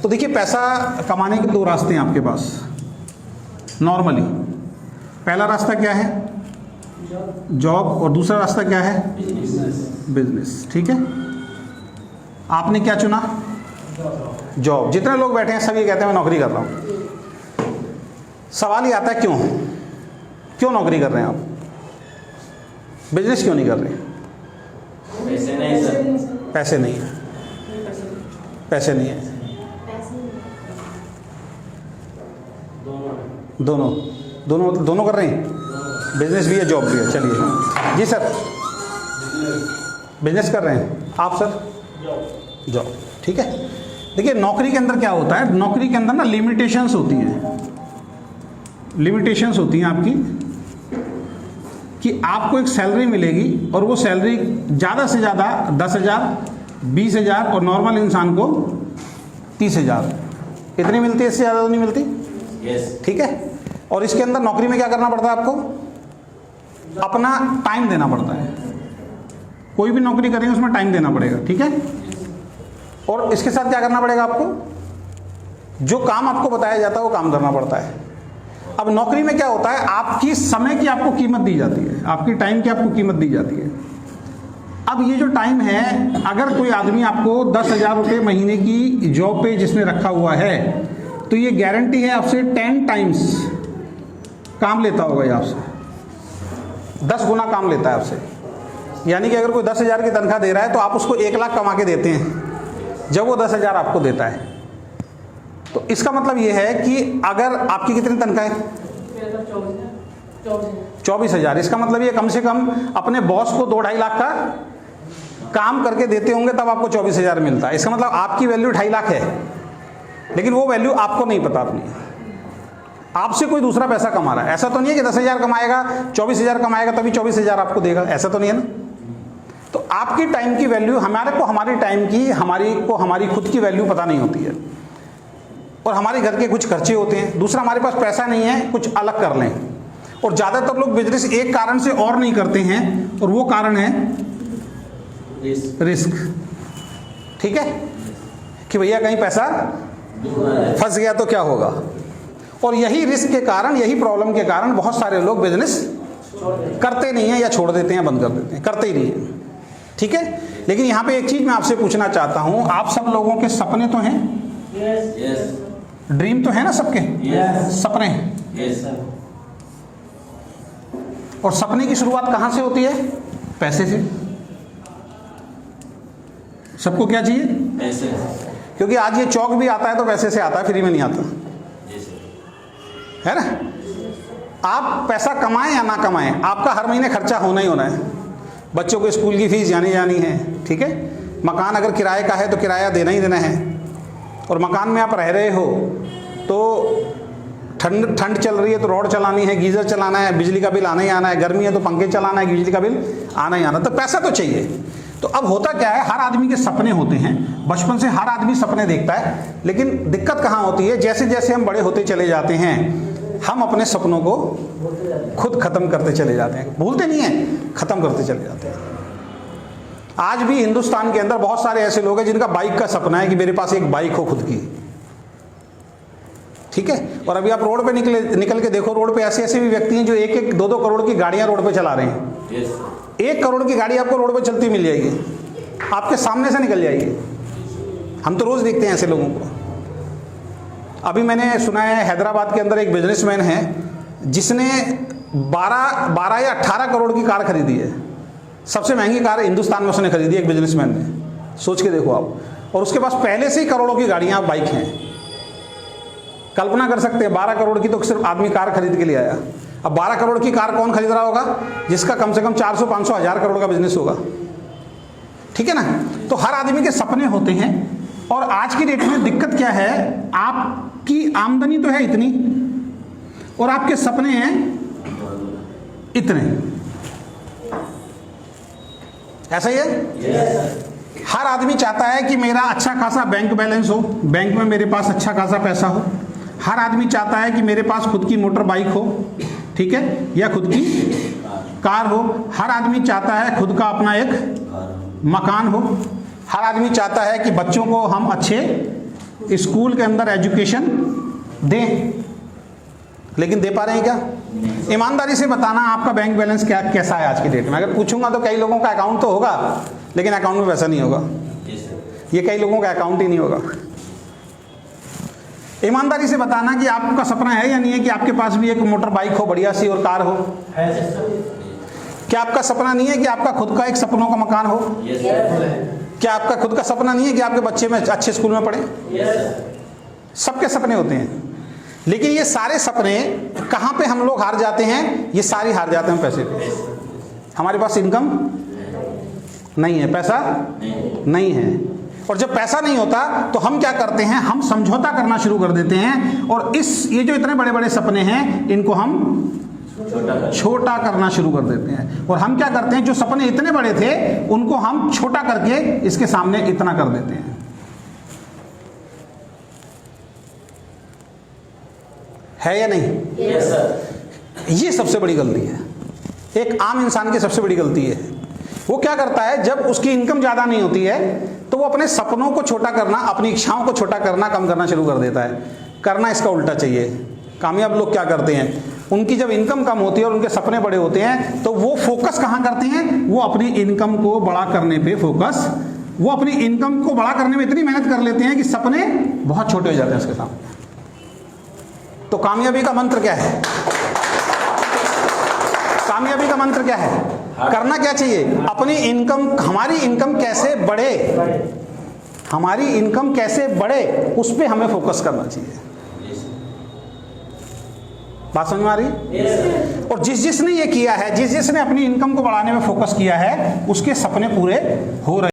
तो देखिए, पैसा कमाने के दो रास्ते हैं आपके पास नॉर्मली। पहला रास्ता क्या है? जॉब। और दूसरा रास्ता क्या है? बिजनेस। ठीक है, आपने क्या चुना? जॉब। जितने लोग बैठे हैं सभी कहते हैं मैं नौकरी कर रहा हूं। सवाल ये आता है क्यों नौकरी कर रहे हैं आप? बिजनेस क्यों नहीं कर रहे? पैसे नहीं सर। पैसे नहीं है। पैसे नहीं है। दोनों कर रहे हैं। बिजनेस भी है, जॉब भी है। चलिए जी सर, बिजनेस कर रहे हैं आप सर? जॉब। ठीक है। देखिए, नौकरी के अंदर क्या होता है, नौकरी के अंदर ना लिमिटेशंस होती हैं। लिमिटेशंस होती हैं आपकी कि आपको एक सैलरी मिलेगी और वो सैलरी ज़्यादा से ज़्यादा 10,000, 20,000 और नॉर्मल इंसान को 30,000 इतनी मिलती है, इससे ज़्यादा तो नहीं मिलती। yes. ठीक है। और इसके अंदर नौकरी में क्या करना पड़ता है आपको? अपना टाइम देना पड़ता है। कोई भी नौकरी करेंगे उसमें टाइम देना पड़ेगा। ठीक है। और इसके साथ क्या करना पड़ेगा आपको? जो काम आपको बताया जाता है वो काम करना पड़ता है। अब नौकरी में क्या होता है, आपकी समय की आपको कीमत दी जाती है, आपकी टाइम की आपको कीमत दी जाती है। अब ये जो टाइम है, अगर कोई आदमी आपको 10,000 रुपये महीने की जॉब पे जिसने रखा हुआ है, तो ये गारंटी है आपसे 10 टाइम्स काम लेता होगा। ये आपसे 10 गुना काम लेता है आपसे। यानी कि अगर कोई 10,000 की तनख्वाह दे रहा है तो आप उसको 1 लाख कमा के देते हैं जब वो 10,000 आपको देता है। तो इसका मतलब ये है कि अगर आपकी कितनी तनख्वाह है? 24,000। इसका मतलब ये कम से कम अपने बॉस को 2-2.5 लाख का काम करके देते होंगे तब आपको 24,000 मिलता है। इसका मतलब आपकी वैल्यू 2.5 लाख है, लेकिन वो वैल्यू आपको नहीं पता अपनी। आपसे कोई दूसरा पैसा कमा रहा है। ऐसा तो नहीं है कि 10,000 कमाएगा, 24,000 कमाएगा तभी 24,000 आपको देगा, ऐसा तो नहीं है ना। तो आपकी टाइम की वैल्यू, हमारे को हमारी टाइम की, हमारी खुद की वैल्यू पता नहीं होती है। और हमारे घर के कुछ खर्चे होते हैं, दूसरा हमारे पास पैसा नहीं है, कुछ अलग कर लें। और ज़्यादातर लोग बिजनेस एक कारण से और नहीं करते हैं, और वो कारण है रिस्क। ठीक है, कि भैया कहीं पैसा फंस गया तो क्या होगा। और यही रिस्क के कारण, यही प्रॉब्लम के कारण बहुत सारे लोग बिजनेस करते नहीं हैं, या छोड़ देते हैं, बंद कर देते हैं, करते ही नहीं है। ठीक है। लेकिन यहाँ पे एक चीज मैं आपसे पूछना चाहता हूँ, आप सब लोगों के सपने तो हैं? yes. ड्रीम तो है ना सबके? yes. सपने। yes. और सपने की शुरुआत कहाँ से होती है? पैसे से। सबको क्या चाहिए? पैसे। क्योंकि आज ये चौक भी आता है तो पैसे से आता है, फ्री में नहीं आता, है ना। आप पैसा कमाएं या ना कमाएं, आपका हर महीने खर्चा होना ही होना है। बच्चों को स्कूल की फीस जानी है। ठीक है। मकान अगर किराए का है तो किराया देना ही देना है। और मकान में आप रह रहे हो तो ठंड चल रही है तो रॉड चलानी है, गीजर चलाना है, बिजली का बिल आना ही आना है, गर्मी है तो पंखे चलाना है, बिजली का बिल आना ही आना, तो पैसा तो चाहिए। तो अब होता क्या है, हर आदमी के सपने होते हैं, बचपन से हर आदमी सपने देखता है। लेकिन दिक्कत कहाँ होती है, जैसे जैसे हम बड़े होते चले जाते हैं, हम अपने सपनों को खुद खत्म करते चले जाते हैं। भूलते नहीं हैं, खत्म करते चले जाते हैं। आज भी हिंदुस्तान के अंदर बहुत सारे ऐसे लोग हैं जिनका बाइक का सपना है कि मेरे पास एक बाइक हो खुद की। ठीक है। और अभी आप रोड पे निकल के देखो, रोड पे ऐसे ऐसे भी व्यक्ति हैं जो 1-1, 2-2 करोड़ की गाड़ियां रोड पे चला रहे हैं। yes. 1 करोड़ की गाड़ी आपको रोड पे चलती मिल जाएगी, आपके सामने से निकल जाएगी। हम तो रोज देखते हैं ऐसे लोगों को। अभी मैंने सुना है हैदराबाद के अंदर एक बिजनेसमैन है जिसने 12 या 18 करोड़ की कार खरीदी है। सबसे महंगी कार हिंदुस्तान में उसने खरीदी, एक बिजनेसमैन ने। सोच के देखो आप। और उसके पास पहले से ही करोड़ों की गाड़ियां, बाइक हैं। कल्पना कर सकते हैं, 12 करोड़ की तो सिर्फ आदमी कार खरीद के लिए आया। अब 12 करोड़ की कार कौन खरीद रहा होगा? जिसका कम से कम 400, 500, 1000 करोड़ का बिजनेस होगा। ठीक है ना। तो हर आदमी के सपने होते हैं। और आज की डेट में दिक्कत क्या है, आपकी आमदनी तो है इतनी और आपके सपने हैं इतने। ऐसा ही है? yes. हर आदमी चाहता है कि मेरा अच्छा खासा बैंक बैलेंस हो, बैंक में मेरे पास अच्छा खासा पैसा हो। हर आदमी चाहता है कि मेरे पास खुद की मोटर बाइक हो, ठीक है, या खुद की कार हो। हर आदमी चाहता है खुद का अपना एक मकान हो। हर आदमी चाहता है कि बच्चों को हम अच्छे स्कूल के अंदर एजुकेशन दें, लेकिन दे पा रहे हैं क्या? ईमानदारी से बताना आपका बैंक बैलेंस क्या कैसा है आज की डेट में। अगर पूछूंगा तो कई लोगों का अकाउंट तो होगा, लेकिन अकाउंट में पैसा नहीं होगा। ये कई लोगों का अकाउंट ही नहीं होगा। ईमानदारी से बताना कि आपका सपना है या नहीं है कि आपके पास भी एक मोटर बाइक हो बढ़िया सी और कार हो। क्या आपका सपना नहीं है कि आपका खुद का एक सपनों का मकान हो? क्या आपका खुद का सपना नहीं है कि आपके बच्चे में अच्छे स्कूल में पढ़े? सबके सपने होते हैं, लेकिन ये सारे सपने कहाँ पे हम लोग हार जाते हैं? ये सारी हार जाते हैं पैसे पे। हमारे पास इनकम नहीं है, पैसा नहीं है, और जब पैसा नहीं होता तो हम क्या करते हैं? हम समझौता करना शुरू कर देते हैं, और ये जो इतने बड़े बड़े सपने हैं इनको हम छोटा करना शुरू कर देते हैं। और हम क्या करते हैं? जो सपने इतने बड़े थे उनको हम छोटा करके इसके सामने इतना कर देते हैं। है या नहीं? Yes sir. ये सबसे बड़ी गलती है, एक आम इंसान की सबसे बड़ी गलती है। वो क्या करता है? जब उसकी इनकम ज़्यादा नहीं होती है तो वो अपने सपनों को छोटा करना, अपनी इच्छाओं को छोटा करना, कम करना शुरू कर देता है। करना इसका उल्टा चाहिए। कामयाब लोग क्या करते हैं? उनकी जब इनकम कम होती है और उनके सपने बड़े होते हैं तो वो फोकस कहाँ करते हैं? वो अपनी इनकम को बड़ा करने पे फोकस, वो अपनी इनकम को बड़ा करने में इतनी मेहनत कर लेते हैं कि सपने बहुत छोटे हो जाते हैं उसके सामने। तो कामयाबी का मंत्र क्या है? कामयाबी का मंत्र क्या है? करना क्या चाहिए? अपनी इनकम, हमारी इनकम कैसे बढ़े, हमारी इनकम कैसे बढ़े, उस पे हमें फोकस करना चाहिए। बात समझ में आ रही? और जिसने ये किया है, जिसने अपनी इनकम को बढ़ाने में फोकस किया है, उसके सपने पूरे हो रहे हैं।